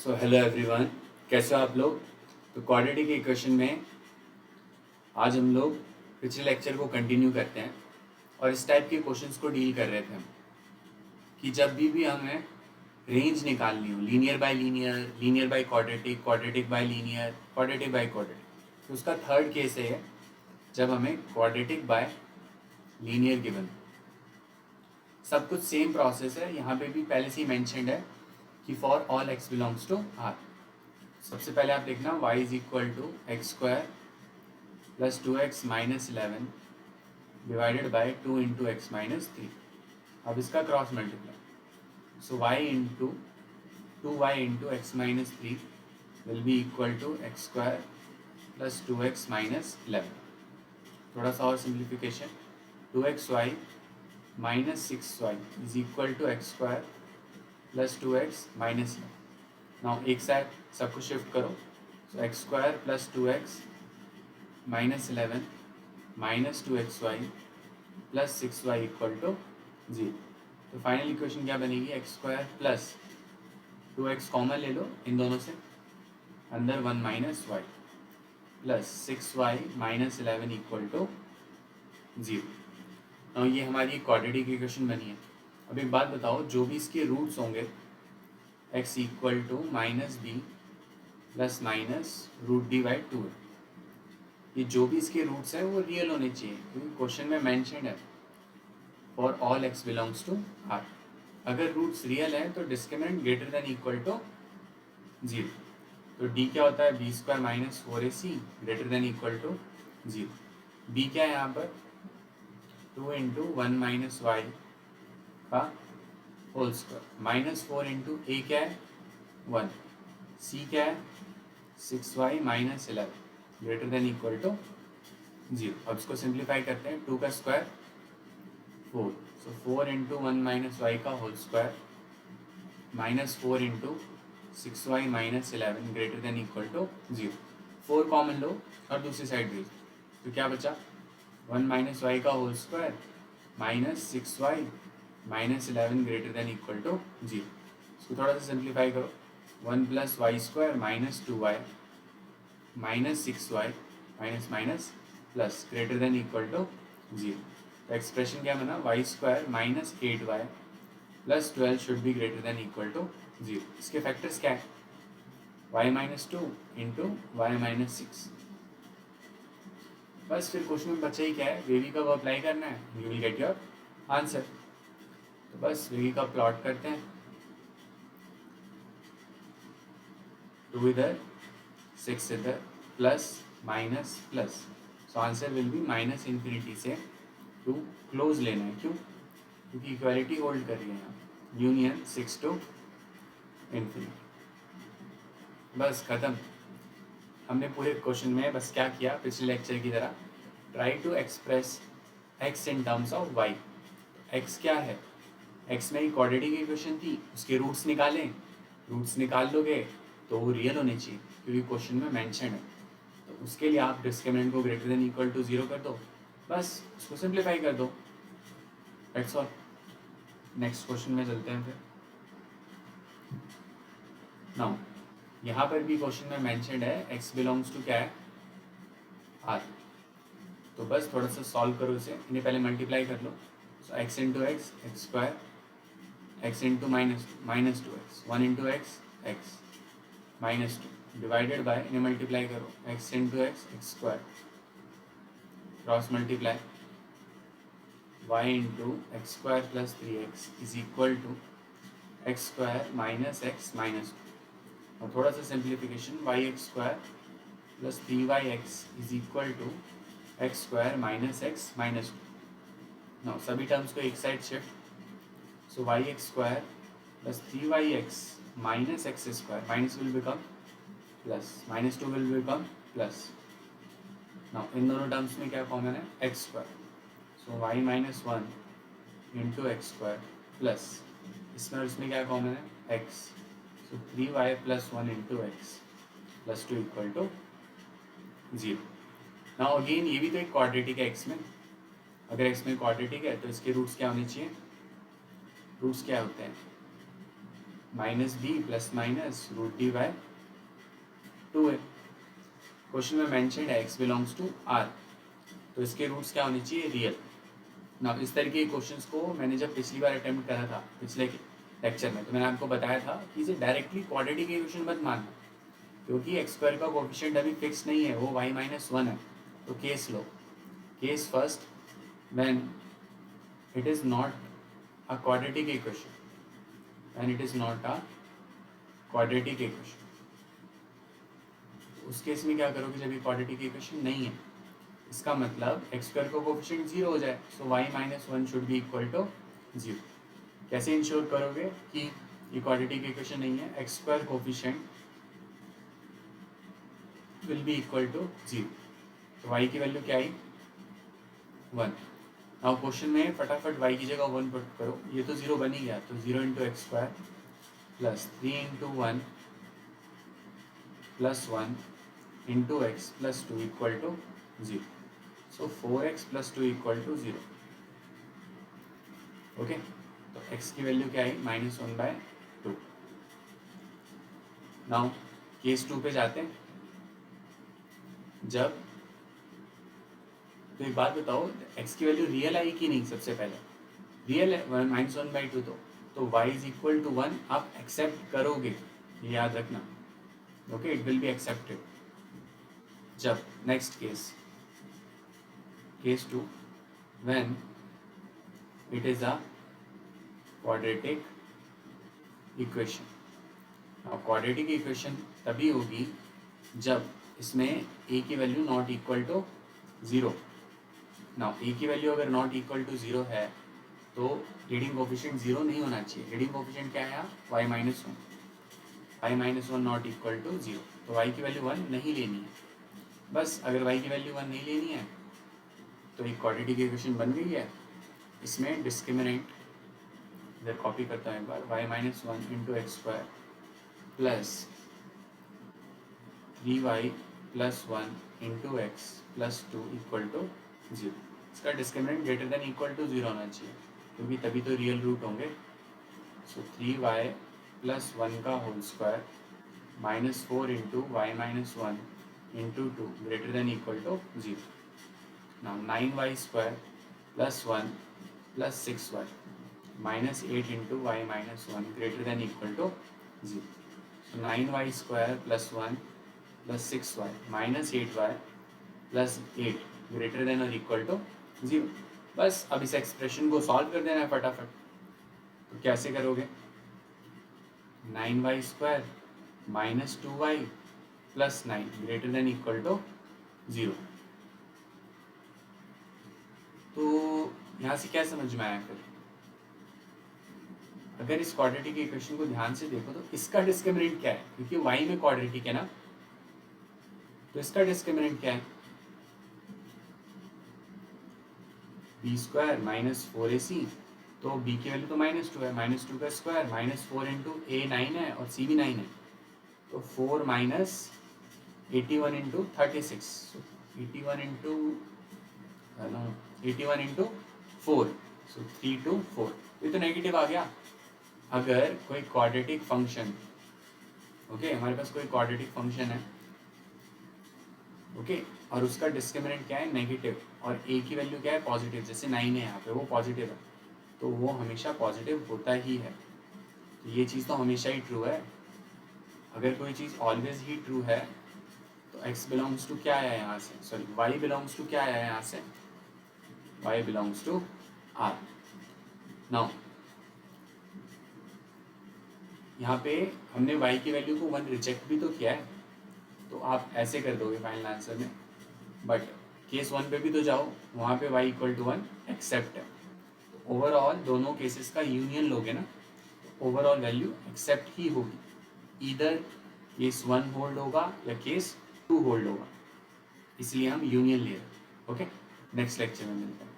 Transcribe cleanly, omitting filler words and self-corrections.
So hello everyone, कैसे हो आप लोग। तो क्वाड्रेटिक इक्वेशन में आज हम लोग पिछले लेक्चर को कंटिन्यू करते हैं और इस टाइप के क्वेश्चंस को डील कर रहे थे हम कि जब भी हमें रेंज निकालनी हो, linear bye linear, linear by quadratic, quadratic bye linear, quadratic by quadratic. तो उसका थर्ड केस है जब हमें क्वाड्रेटिक बाय लीनियर गिवन। सब कुछ सेम प्रोसेस है, यहाँ पे भी पहले से ही मैंशनड है कि for all x belongs to R. सबसे पहले आप लिखना y is equal to x square plus 2x minus 11 divided by 2 into x minus 3। अब इसका cross multiply, so y into 2y into x minus 3 will be equal to x square plus 2x minus 11। थोड़ा सा और simplification, 2xy minus 6y is equal to x square plus 2x minus 11। Now एक side सब कुछ shift करो, so x square plus 2x minus 11 minus 2xy plus 6y equal to 0। तो final equation क्या बनेगी, x square plus 2x common ले लो इन दोनों से, अंदर 1 minus y plus 6y minus 11 equal to 0। और ये हमारी क्वाड्रेटिक इक्वेशन बनी है। अब एक बात बताओ, जो भी इसके रूट्स होंगे x equal to minus b plus minus root D by 2 है, ये जो भी इसके रूट्स हैं वो रियल होने चाहिए, क्योंकि क्वेश्चन में मैंशनड है for all x belongs to are. अगर रूट्स रियल है तो discriminant greater than equal to 0। तो डी क्या होता है, B square minus 4ac greater than equal to 0। B क्या है यहाँ पर, 2 इंटू 1 माइनस वाई का होल स्क्वायर माइनस 4 इंटू ए क्या है 1, सी क्या है 6y minus 11 greater than equal to 0। अब इसको सिंप्लीफाई करते हैं, 2 का square 4, so 4 into 1 minus y का whole square minus 4 into 6y minus 11 greater than equal to 0। 4 common लो और दूसरी साइड भेज, तो क्या बचा 1 माइनस वाई का whole square minus 6y minus 11 greater than equal to 0। इसको थोड़ा सा सिंप्लीफाई करो, 1 plus y square minus 2y minus 6y minus minus plus greater than equal to 0। तो एक्सप्रेशन क्या बना, y square minus 8y plus 12 should be greater than equal to 0। इसके factors क्या है, y minus 2 into y minus 6। बस फिर question में बचा ही क्या है, वेवी का अप्लाई करना है, you will get your answer. तो बस वेवी का प्लॉट करते हैं, 2 इधर 6 इधर plus minus plus, so answer will be minus infinity से टू क्लोज लेना है। क्यों, क्योंकि इक्वालिटी होल्ड कर रही है यहाँ, यूनियन 6 टू इन्फिनिटी। बस खत्म। हमने पूरे क्वेश्चन में बस क्या किया, पिछले लेक्चर की तरह try to express x in terms of y। x क्या है, x में एक क्वाड्रेटिक इक्वेशन थी, उसके रूट्स निकालें, रूट्स निकाल लोगे तो वो रियल होने चाहिए क्योंकि क्वेश्चन में मेंशन है। तो उसके लिए आप डिस्क्रिमिनेंट को ग्रेटर देन इक्वल टू 0 कर दो, बस उसको सिंप्लीफाई कर दो, दैट्स ऑल। नेक्स्ट क्वेश्चन में चलते हैं फिर। नाउ यहाँ पर भी क्वेश्चन में मेंशनड है x बिलोंग्स टू क्या है r। तो बस थोड़ा सा सॉल्व करो इसे, इन्हें पहले मल्टीप्लाई कर लो, सो x into x x square, x into minus 2x 1 into x x minus 2 divided by, इन्हें मल्टीप्लाई करो, x into x x square cross multiply y into x square plus 3x is equal to x square minus x minus 2। और थोड़ा सा simplification, y x square plus 3y(x) is equal to x square minus x minus 2। Now सभी terms को एक side shift, so y x square plus 3y(x) minus x square, minus will become plus, minus 2 will become plus. Now इन दोनों terms में क्या common है, x square, so y minus 1 into x square plus, इसमें और इसमें क्या common है, x, so 3y plus 1 into x plus 2 equal to 0। Now again ये भी तो एक क्वाड्रेटिक है x में, अगर x में क्वाड्रेटिक है तो इसके रूट्स क्या होने चाहिए, रूट्स क्या होते हैं, minus b plus minus root D by 2 है। क्वेश्चन में मेंशन है x बिलोंग्स टू r, तो इसके रूट्स क्या होने चाहिए, रियल ना। इस तरीके के क्वेश्चंस को मैंने जब पिछली बार अटेम्प्ट करा था पिछले लेक्चर में, तो मैंने आपको बताया था कि इसे डायरेक्टली क्वाड्रेटिक इक्वेशन मत मानना, क्योंकि एक्स स्क्वायर का कोफिशिएंट अभी फिक्स नहीं है, वो y माइनस 1 है। तो case low, case first, when it is not a quadratic equation, when it is not a quadratic equation, उस केस में क्या करोगे, जब ये क्वाड्रेटिक इक्वेशन नहीं है, इसका मतलब एक्स स्क्वायर का कोफिशिएंट 0 हो जाए, so y minus 1 should be equal to 0। कैसे इंश्योर करोगे कि ये क्वाड्रेटिक इक्वेशन नहीं है, x square coefficient will be equal to 0, तो y की वैल्यू क्या आई, 1। नाउ क्वेश्चन में फटाफट y की जगह 1 पुट करो, ये तो 0 बन ही गया, तो 0 into x square plus 3 into 1 plus 1 into x plus 2 equal to 0, so 4x plus 2 equal to 0। Okay, तो x की वैल्यू क्या आई, माइनस 1 बाय 2। नाउ केस 2 पे जाते हैं। जब, तो एक बात बताओ, x की वैल्यू रियल आई कि नहीं, सबसे पहले रियल है, माइनस 1 बाई 2, तो y इज इक्वल टू 1 आप एक्सेप्ट करोगे, ये याद रखना। Okay, it will be accepted. जब next case, case 2, when it is a quadratic equation. अब क्वाड्रेटिक इक्वेशन तभी होगी जब इसमें a की वैल्यू नॉट इक्वल टू 0। नाउ a की वैल्यू अगर नॉट इक्वल टू 0 है तो लीडिंग कोफिशिएंट 0 नहीं होना चाहिए। लीडिंग कोफिशिएंट क्या है, y minus 1, y minus 1 not equal to 0, तो y की वैल्यू 1 नहीं लेनी है। बस अगर y की वैल्यू 1 नहीं लेनी है तो एक क्वाड्रेटिक इक्वेशन बन गई है। इसमें डिस्क्रिमिनेंट इधर कॉपी करता हूँ एक बार, y minus 1 into x square plus 3y plus 1 into x plus 2 equal to 0। इसका discriminant greater than equal to 0 होना चाहिए, क्योंकि तभी तो रियल रूट होंगे। सो 3y प्लस 1 का whole square minus 4 into y minus 1 into 2 greater than equal to 0। Now 9y square plus 1 plus 6y minus 8 into y minus 1 greater than equal to 0। So 9y square plus 1 plus 6y minus 8y plus 8 greater than और equal to 0। बस अब इस expression को solve कर देना है फटाफट। तो कैसे करोगे, 9y square minus 2y plus 9 greater than equal to 0। तो यहाँ से क्या समझ में आया, फिर अगर इस क्वाड्रेटिक इक्वेशन को ध्यान से देखो तो इसका डिस्क्रिमिनेंट क्या है, क्योंकि y में क्वाड्रेटिक है ना, तो इसका डिस्क्रिमिनेंट क्या है, बी स्क्वायर माइनस 4ac, तो b की वैल्यू तो माइनस 2 है, माइनस 2 का स्क्वायर माइनस 4 इंटू a 9 है और c भी 9 है, तो 4 minus 81 into 36, 81 into 81 into 4, so 3 to 4, ये तो नेगेटिव आ गया। अगर कोई क्वाड्रेटिक फंक्शन, ओके, हमारे पास कोई क्वाड्रेटिक फंक्शन है, ओके, और उसका डिस्क्रिमिनेंट क्या है, नेगेटिव, और a की वैल्यू क्या है, पॉजिटिव, जैसे 9 है यहाँ पे, वो पॉजिटिव है, तो वो हमेशा पॉजिटिव होता ही है। तो ये चीज़ तो हमेशा ही ट्रू है। अगर कोई चीज़ ऑलवेज ही ट्रू है तो x बिलोंग्स टू क्या आया यहाँ से, सॉरी y बिलोंग्स टू क्या आया यहाँ से, y belongs to r। Now यहाँ पे हमने y की वैल्यू को 1 रिजेक्ट भी तो किया है, तो आप ऐसे कर दोगे फाइनल आंसर में, बट केस 1 पे भी तो जाओ, वहाँ पे y इक्वल टू 1 एक्सेप्ट है। तो ओवरऑल दोनों केसेस का यूनियन लोगे ना, तो ओवरऑल वैल्यू एक्सेप्ट ही होगी, ईदर केस 1 होल्ड होगा या केस 2 होल्ड होगा, इसलिए हम यूनियन ले रहे हैं। ओके, नेक्स्ट लेक्चर में मिलते हैं।